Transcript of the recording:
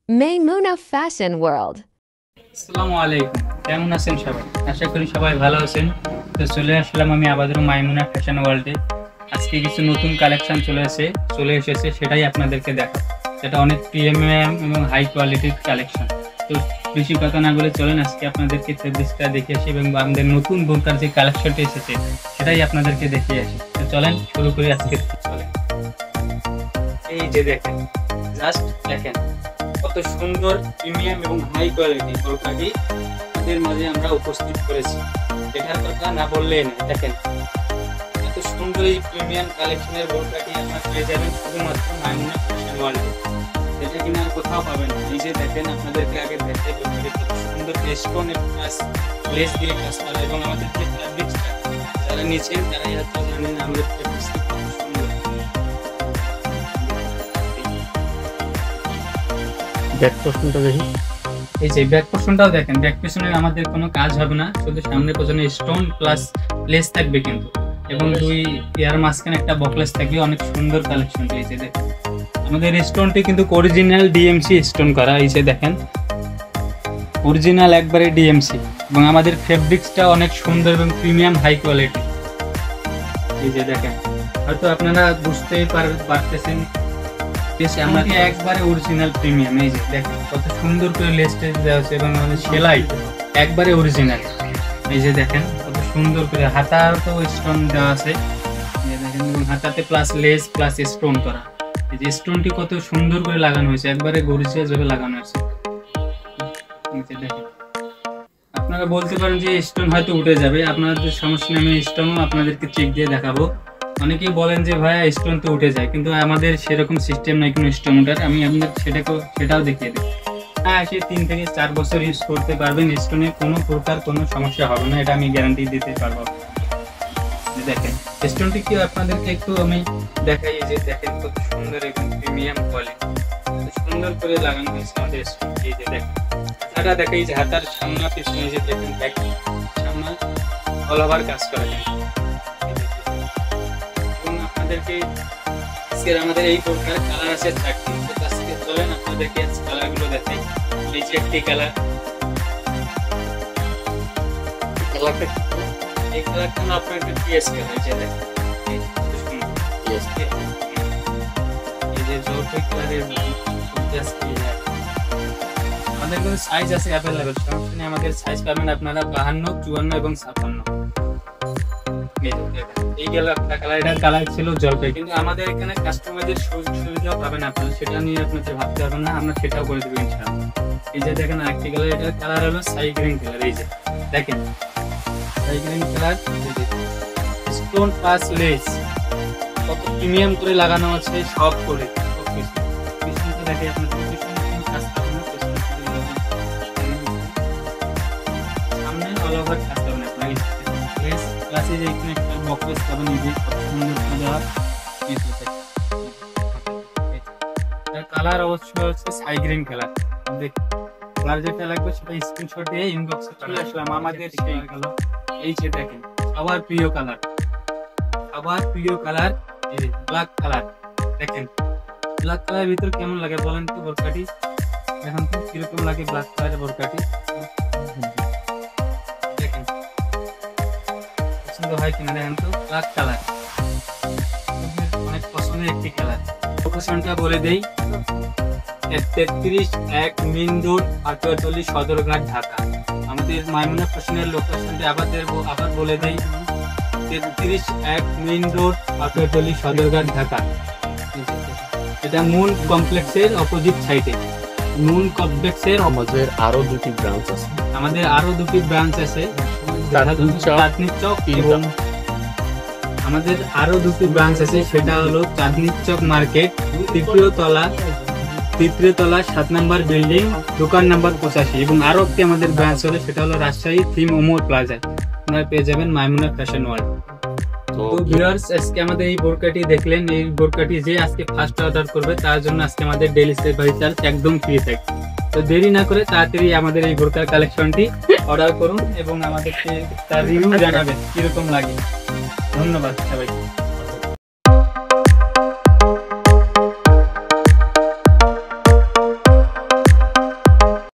Maymuna Fashion World. আসসালামু আলাইকুম, কেমন আছেন সবাই? আশা করি সবাই ভালো আছেন। তো চলে আসলাম আমি আবারও মাইমুনা ফ্যাশন ওয়ার্ল্ডে। আজকে কিছু নতুন কালেকশন চলে এসেছে, সেটাই আপনাদেরকে দেখাবো। সেটা অনেক প্রিমিয়াম এবং হাই কোয়ালিটির কালেকশন। তো বেশি কথা না বলে চলেন আজকে আপনাদেরকে ফেব্রিক্সটা দেখে আসি এবং আমাদের নতুন বোরকার যে কালেকশনটা এসেছে সেটাই আপনাদেরকে দেখিয়ে আসি। তো চলেন শুরু করি আজকে। চলেন, এই যে দেখেন, জাস্ট দেখেন কত সুন্দর প্রিমিয়াম এবং হাই কোয়ালিটি বোরকাটি আমাদের মাঝে আমরা উপস্থিত করেছি। এটার কথা না বললেই না। দেখেন এত সুন্দর এই প্রিমিয়াম কালেকশনের বোরকাটি আপনারা পেয়ে যাবেন শুধুমাত্র মাইমুনা ফ্যাশন ওয়ার্ল্ডে, যেটা কিনা আর কোথাও পাবেন না। এই যে দেখেন, আপনাদেরকে আগে দেখতে বোরকাটি কত সুন্দর স্টোন প্লাস লেস দিয়ে কাজ করা এবং আমাদের যে ফ্যাব্রিক্সটা যারা নিচ্ছেন তারাই হয়তো জানেন আমাদের ফ্যাব্রিক্সটা কত সুন্দর। ব্যাক পোর্শনটা দেখি। এই যে ব্যাক পোর্শনটাও দেখেন, ব্যাক পিছনে আমাদের কোনো কাজ হবে না, শুধু সামনে পেছনে স্টোন প্লাস লেস থাকবে কিন্তু, এবং দুই ইয়ার মাঝখানে একটা বকলেস থাকবে। অনেক সুন্দর কালেকশন। এই যে দেখেন আমাদের স্টোনটি কিন্তু অরিজিনাল ডিএমসি স্টোন করা। এই যে দেখেন অরিজিনাল একবারে ডিএমসি, এবং আমাদের ফেব্রিক্সটা অনেক সুন্দর এবং প্রিমিয়াম হাই কোয়ালিটি। এই যে দেখেন, হয়তো আপনারা বুঝতেই পারতেছেন আমাকে একবারে অরিজিনাল প্রিমিয়াম। এই যে দেখেন কত সুন্দর করে লেস টেস দেওয়া আছে এবং আমাদের সেলাই একবারে অরিজিনাল। এই যে দেখেন কত সুন্দর করে হাতাতেও স্টোন দেওয়া আছে। এই যে দেখেন, এবং হাতাতে প্লাস লেস প্লাস স্টোন করা। এই যে স্টোনটি কত সুন্দর করে লাগানো হয়েছে, একবারে গর্জিয়াস ভাবে লাগানো আছে। এই যে দেখেন, আপনারা বলতে পারেন যে স্টোন হয়তো উঠে যাবে, আপনাদের সমস্যা নেই, আমি স্টোনও আপনাদেরকে চেক দিয়ে দেখাবো। অনেকেই বলেন যে ভাইয়া স্টোন তো উঠে যায়, কিন্তু আমাদের সেরকম সিস্টেম নাই কোনো স্টোন উঠার। আমি আপনাদের সেটাও দেখিয়ে দিই। হ্যাঁ, সে 3 থেকে 4 বছর ইউজ করতে পারবেন, স্টোনে কোনো প্রকার কোনো সমস্যা হবে না, এটা আমি গ্যারান্টি দিতে পারবো। দেখেন স্টোনটি কি আপনাদেরকে একটু আমি দেখাই। যে দেখেন কত সুন্দর এবং প্রিমিয়াম কোয়ালিটি, সুন্দর করে লাগানো হয়েছে আমাদের স্টোন। এই যে দেখেন হাতাটা দেখে, এই যে হাতার সামনা পিছনে যে দেখেন ব্যাক সামনা অল ওভার কাজ করা যায়। আপনাদেরকে আজকের আমাদের এই বোরকার কালার আছে 30। তো আজকে চলেন আপনাদেরকে কালারগুলো দেখাই। এই যে একটি কালার, এই কালারটা না আপনার একটা পিএস কালার। যে দেখেন এই যে জলপাই কালারের আমাদের কিন্তু সাইজ আছে অ্যাভেলেবেল, সমস্যা নেই। আমাদের সাইজ পাবেন আপনারা 52, 54 এবং 56। এই গেল একটা কালার। এটার কালার ছিল জলপাই, কিন্তু আমাদের এখানে কাস্টমারদের সুবিধাও পাবেন আপনারা, সেটা নিয়ে আপনাদের ভাবতে হবে না, আমরা সেটাও করে দেবো ইনশাআল্লাহ। এই যে দেখেন আরেকটি কালার, এটার কালার হলো সাই গ্রিন কালার। এই যে দেখেন সাই green colour, stone plus less কত প্রিমিয়াম করে লাগানো আছে, সব করে পিছনটা দেখে আপনাদের কাজ পাবেন না, সামনে অল ওভার কাজ পাবেন আপনার। লেস প্লাস এই যে এখানে একটা বকলেস পাবেন। এই যে কত সুন্দর দেওয়া কালার অবশ্যই হচ্ছে সাই গ্রিন কালার। কালার যেটা লাগবে সেটা স্ক্রিনশট দিয়ে ইনবক্সে চলে আসলাম আমাদের। সেই কালার এই যে দেখেন আবার প্রিয় কালার, এই যে ব্ল্যাক কালার। দেখেন ব্ল্যাক কালারের ভিতর কেমন লাগে বলেন তো বোরকাটি? এখন তো কিরকম লাগে ব্ল্যাক কালারের বোরকাটি? দেখেন পছন্দ হয় কিনা দেখেন তো। ব্ল্যাক কালার অনেক পছন্দের একটি কালার। লোকেশনটা বলে দেই, 33-1 মেইন রোড, পাটুয়াটলি, সদরঘাট, ঢাকা। আমাদের মাইমুনা ফ্যাশনের লোকেশনটা আবার বলে দেই, 33-1 মেইন রোড, পাটুয়াটলি, সদরঘাট, ঢাকা। এটা মুন কমপ্লেক্সের অপোজিট সাইডে। মুন কমপ্লেক্সের আমাদের আরো দুটি ব্রাঞ্চ আছে। চাঁদনী চক, এবং আমাদের আরো দুটি ব্রাঞ্চ আছে, সেটা হলো চাঁদনী চক মার্কেট, তৃতীয় তলা 7 নম্বর বিল্ডিং, দোকান নাম্বার 85। এবং আরো একটি আমাদের ব্রাঞ্চ হলো, সেটা হলো রাজশাহী থিম ওমর প্লাজায়। আপনারা পেয়ে যাবেন মাইমুনা ফ্যাশন ওয়ার্ল্ড। তো ভিউয়ার্স, আজকে আমাদের এই বোরকাটি দেখলেন। এই বোরকাটি যে আজকে ফার্স্ট অর্ডার করবে তার জন্য আজকে আমাদের ডেলিভারি চার্জ একদম ফ্রি থাকে। তো দেরি না করে তাড়াতাড়ি আমাদের এই বোরকার কালেকশনটি অর্ডার করুন এবং আমাদেরকে তার রিভিউ জানাবেন কিরকম লাগে। ধন্যবাদ সবাইকে।